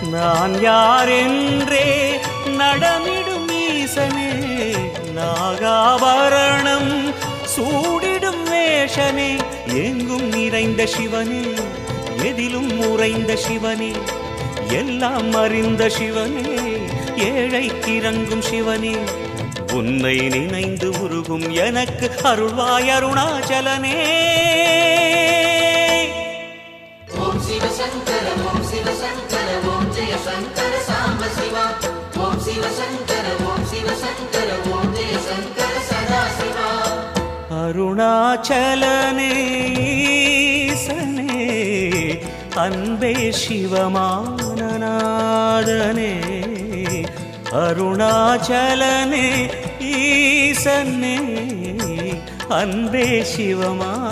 நான் யாரென்றே நடமிடும் ஈசனே, நாகாபரணம் சூடிடும் வேஷனே, எங்கும் நிறைந்த சிவனே, எதிலும் உறைந்த சிவனே, எல்லாம் அறிந்த சிவனே, ஏழைக்கு இறங்கும் சிவனே, உன்னை நினைந்து உருகும் எனக்கு அருள்வாய் அருணாச்சலனே. ஓம் சிவசங்கர ஓம் சிவசங்கர ஓம் ஜெய சங்கர சாம்ப சிவா. ஓம் சிவசங்கர ஓம் சிவசங்கர ஓம் ஜெய சங்கர சதா சிவா. அருணாச்சலனே ஈசனே, அன்பே சிவமானநாதனே, அருணாச்சலனே ஈசனே, அன்பே சிவமானநாதனே.